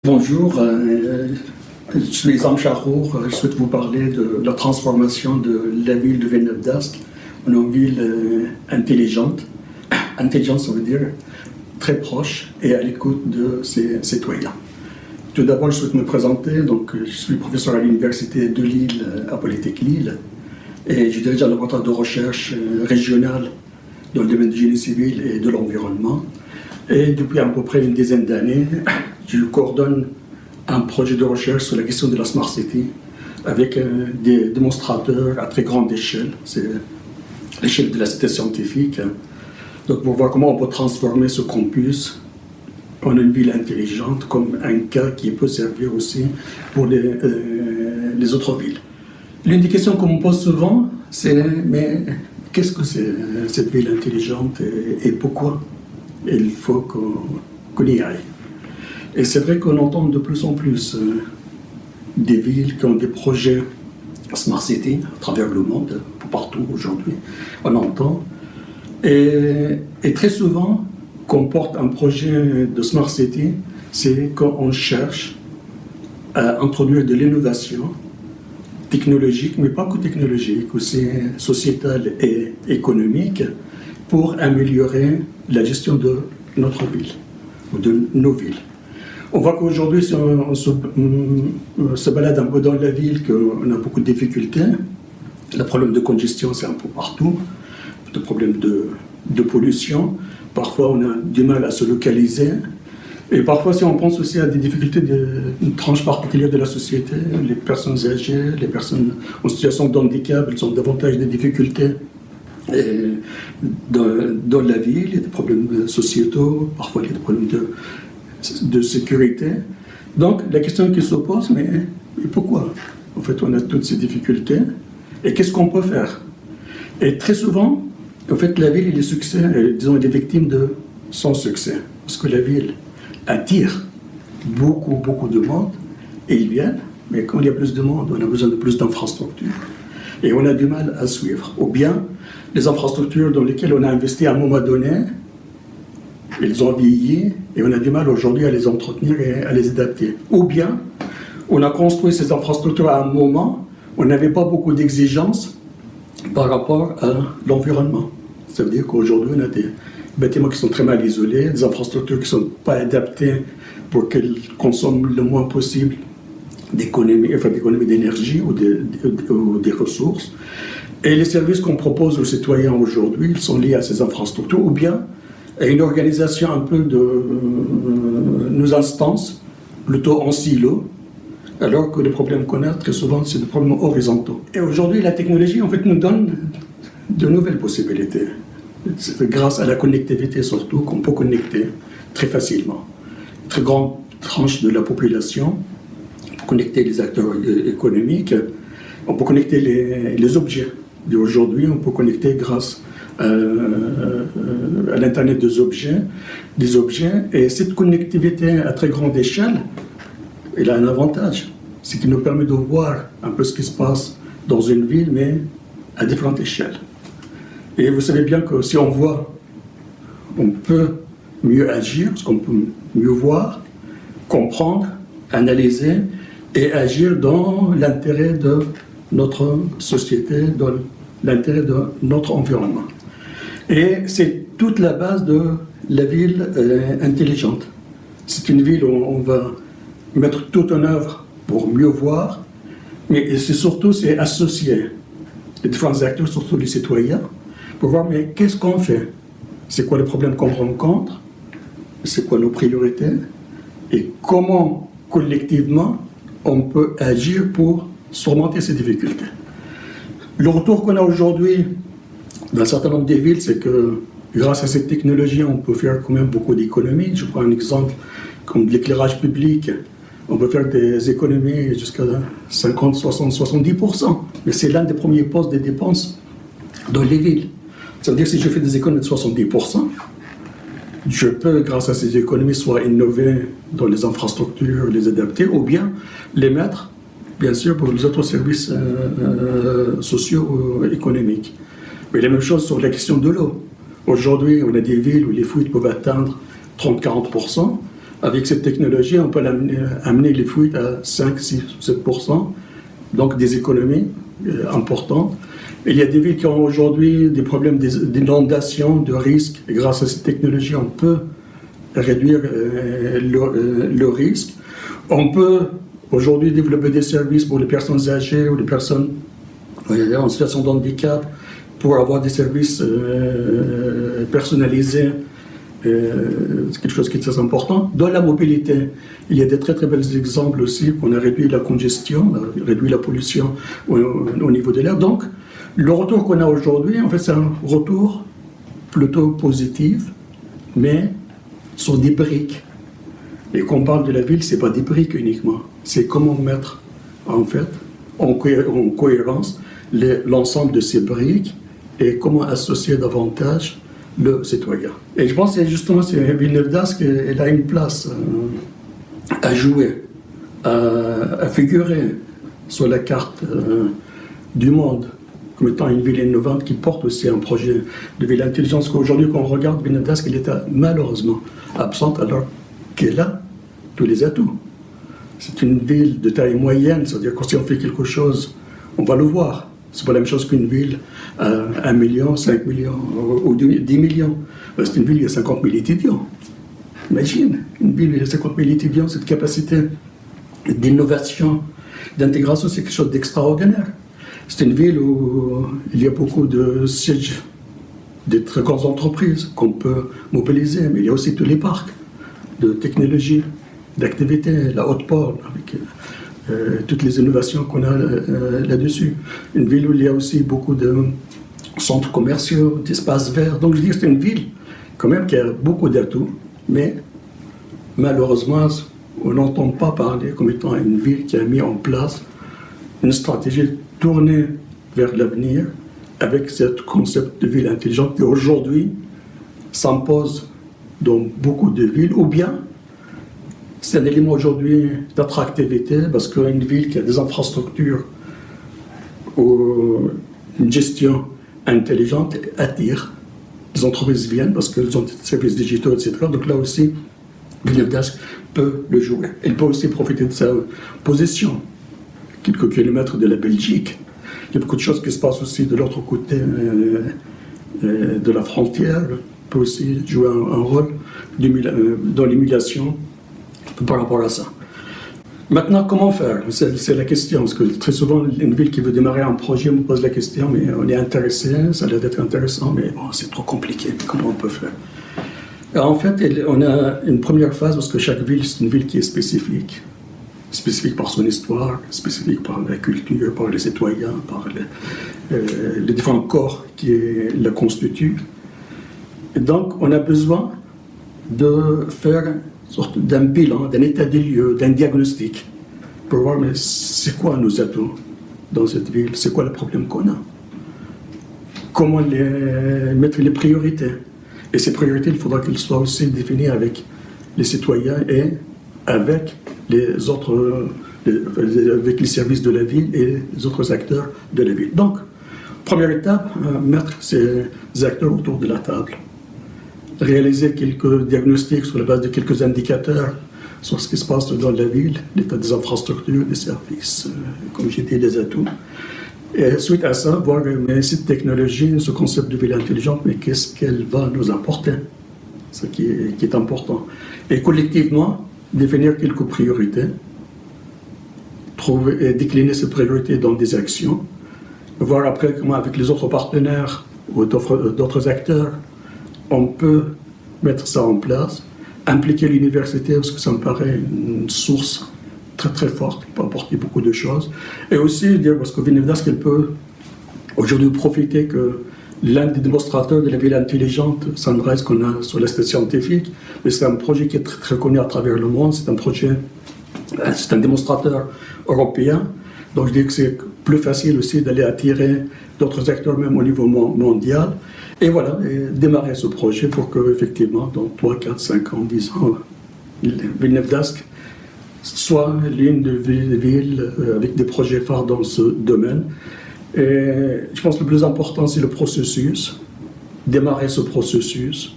Bonjour, je suis Isam Charour. Je souhaite vous parler de la transformation de la ville de Villeneuve d'Ascq en une ville intelligente. Intelligente, ça veut dire très proche et à l'écoute de ses citoyens. Tout d'abord, je souhaite me présenter. Donc, je suis professeur à l'Université de Lille, à Polytech Lille, et je dirige un laboratoire de recherche régional dans le domaine du génie civil et de l'environnement. Et depuis à peu près une dizaine d'années, je coordonne un projet de recherche sur la question de la Smart City avec des démonstrateurs à très grande échelle. C'est l'échelle de la cité scientifique. Donc, pour voir comment on peut transformer ce campus en une ville intelligente, comme un cas qui peut servir aussi pour les autres villes. L'une des questions qu'on me pose souvent, c'est mais qu'est-ce que c'est cette ville intelligente et pourquoi il faut qu'on y aille? Et c'est vrai qu'on entend de plus en plus des villes qui ont des projets Smart City à travers le monde, partout aujourd'hui, on entend. Et très souvent, qu'on porte un projet de Smart City, c'est quand on cherche à introduire de l'innovation technologique, mais pas que technologique, aussi sociétale et économique, pour améliorer la gestion de notre ville, ou de nos villes. On voit qu'aujourd'hui, si on se balade un peu dans la ville, qu'on a beaucoup de difficultés. Le problème de congestion, c'est un peu partout. Le problème de pollution. Parfois, on a du mal à se localiser. Et parfois, si on pense aussi à des difficultés d'une tranche particulière de la société, les personnes âgées, les personnes en situation de handicap, elles ont davantage de difficultés dans la ville. Il y a des problèmes sociétaux, parfois il y a des problèmes de sécurité. Donc, la question qui se pose, mais pourquoi? En fait, on a toutes ces difficultés. Et qu'est-ce qu'on peut faire? Et très souvent, en fait, la ville, elle est victime de son succès. Parce que la ville attire beaucoup de monde, et ils viennent, mais quand il y a plus de monde, on a besoin de plus d'infrastructures. Et on a du mal à suivre. Ou bien, les infrastructures dans lesquelles on a investi à un moment donné, elles ont vieilli, et on a du mal aujourd'hui à les entretenir et à les adapter. Ou bien, on a construit ces infrastructures à un moment, on n'avait pas beaucoup d'exigences par rapport à l'environnement. Ça veut dire qu'aujourd'hui, on a des bâtiments qui sont très mal isolés, des infrastructures qui ne sont pas adaptées pour qu'elles consomment le moins possible d'économie d'énergie ou des ressources. Et les services qu'on propose aux citoyens aujourd'hui, ils sont liés à ces infrastructures, ou bien à une organisation un peu de nos instances, plutôt en silo, alors que les problèmes qu'on a, très souvent, c'est des problèmes horizontaux. Et aujourd'hui, la technologie, en fait, nous donne de nouvelles possibilités. C'est grâce à la connectivité, surtout, qu'on peut connecter très facilement. Une très grande tranche de la population, on peut connecter les acteurs économiques, on peut connecter les objets. Et aujourd'hui, on peut connecter grâce à l'Internet des objets, et cette connectivité à très grande échelle, elle a un avantage, c'est qu'il nous permet de voir un peu ce qui se passe dans une ville, mais à différentes échelles. Et vous savez bien que si on voit, on peut mieux agir, parce qu'on peut mieux voir, comprendre, analyser et agir dans l'intérêt de notre société, dans l'intérêt de notre environnement. Et c'est toute la base de la ville intelligente. C'est une ville où on va mettre tout en œuvre pour mieux voir, mais c'est associer les différents acteurs, surtout les citoyens, pour voir mais qu'est-ce qu'on fait? C'est quoi les problèmes qu'on rencontre? C'est quoi nos priorités? Et comment, collectivement, on peut agir pour surmonter ces difficultés? Le retour qu'on a aujourd'hui dans un certain nombre de villes, c'est que grâce à cette technologie, on peut faire quand même beaucoup d'économies. Je prends un exemple comme de l'éclairage public. On peut faire des économies jusqu'à 50, 60, 70%. Mais c'est l'un des premiers postes des dépenses dans les villes. Ça veut dire que si je fais des économies de 70%, je peux, grâce à ces économies, soit innover dans les infrastructures, les adapter, ou bien les mettre, bien sûr, pour les autres services sociaux ou économiques. Mais la même chose sur la question de l'eau. Aujourd'hui, on a des villes où les fuites peuvent atteindre 30-40%. Avec cette technologie, on peut amener les fuites à 5, 6, 7%, donc des économies importantes. Il y a des villes qui ont aujourd'hui des problèmes d'inondation, de risques. Et grâce à cette technologie, on peut réduire le risque. On peut aujourd'hui développer des services pour les personnes âgées ou les personnes en situation de handicap pour avoir des services personnalisés. C'est quelque chose qui est très important. Dans la mobilité, il y a des très très bels exemples aussi qu'on a réduit la congestion, on a réduit la pollution au niveau de l'air. Donc, le retour qu'on a aujourd'hui, en fait, c'est un retour plutôt positif, mais sur des briques. Et quand on parle de la ville, c'est pas des briques uniquement. C'est comment mettre, en fait, en cohérence l'ensemble de ces briques et comment associer davantage le citoyen. Et je pense que justement, Villeneuve d'Ascq, elle a une place à jouer, à figurer sur la carte du monde comme étant une ville innovante qui porte aussi un projet de ville intelligente. Parce qu'aujourd'hui, quand on regarde Villeneuve d'Ascq, elle est malheureusement absente alors qu'elle a tous les atouts. C'est une ville de taille moyenne, c'est-à-dire que si on fait quelque chose, on va le voir. C'est pas la même chose qu'une ville à 1 million, 5 millions ou 10 millions. C'est une ville où il y a 50 000 étudiants. Imagine, une ville où il y a 50 000 étudiants, cette capacité d'innovation, d'intégration, c'est quelque chose d'extraordinaire. C'est une ville où il y a beaucoup de sièges des très grandes entreprises qu'on peut mobiliser, mais il y a aussi tous les parcs de technologie, d'activité, la Haute-Port, avec toutes les innovations qu'on a là-dessus. Une ville où il y a aussi beaucoup de centres commerciaux, d'espaces verts. Donc je dis que c'est une ville quand même qui a beaucoup d'atouts, mais malheureusement, on n'entend pas parler comme étant une ville qui a mis en place une stratégie tournée vers l'avenir avec ce concept de ville intelligente qui aujourd'hui s'impose dans beaucoup de villes, ou bien c'est un élément aujourd'hui d'attractivité parce qu'une ville qui a des infrastructures ou une gestion intelligente attire. Les entreprises viennent parce qu'elles ont des services digitaux, etc. Donc là aussi, Villeneuve d'Ascq peut le jouer. Elle peut aussi profiter de sa position, quelques kilomètres de la Belgique. Il y a beaucoup de choses qui se passent aussi de l'autre côté de la frontière. Elle peut aussi jouer un rôle dans l'émulation par rapport à ça. Maintenant, comment faire? C'est la question, parce que très souvent, une ville qui veut démarrer un projet me pose la question, mais on est intéressé, ça a l'air d'être intéressant, mais bon, c'est trop compliqué, comment on peut faire? Alors, en fait, on a une première phase, parce que chaque ville, c'est une ville qui est spécifique par son histoire, spécifique par la culture, par les citoyens, par les différents corps qui la constituent. Et donc, on a besoin de faire sorte d'un bilan, d'un état des lieux, d'un diagnostic, pour voir mais c'est quoi nos atouts dans cette ville, c'est quoi le problème qu'on a, comment mettre les priorités. Et ces priorités, il faudra qu'elles soient aussi définies avec les citoyens et avec les autres, avec les services de la ville et les autres acteurs de la ville. Donc, première étape, mettre ces acteurs autour de la table. Réaliser quelques diagnostics sur la base de quelques indicateurs sur ce qui se passe dans la ville, l'état des infrastructures, des services, comme j'ai dit, les atouts. Et suite à ça, voir mais cette technologie, ce concept de ville intelligente, mais qu'est-ce qu'elle va nous apporter? Ce qui est important. Et collectivement, définir quelques priorités, trouver et décliner ces priorités dans des actions, voir après comment avec les autres partenaires ou d'autres acteurs, on peut mettre ça en place, impliquer l'université parce que ça me paraît une source très très forte qui peut apporter beaucoup de choses. Et aussi dire, parce que Villeneuve d'Ascq, elle peut aujourd'hui profiter que l'un des démonstrateurs de la ville intelligente, Sunrise, qu'on a sur l'aspect scientifique, mais c'est un projet qui est très, très connu à travers le monde, c'est un démonstrateur européen. Donc je dis que c'est plus facile aussi d'aller attirer d'autres acteurs, même au niveau mondial. Et voilà, démarrer ce projet pour qu'effectivement, dans 3, 4, 5 ans, 10 ans, Villeneuve d'Ascq soit l'une des villes avec des projets phares dans ce domaine. Et je pense que le plus important, c'est le processus, démarrer ce processus,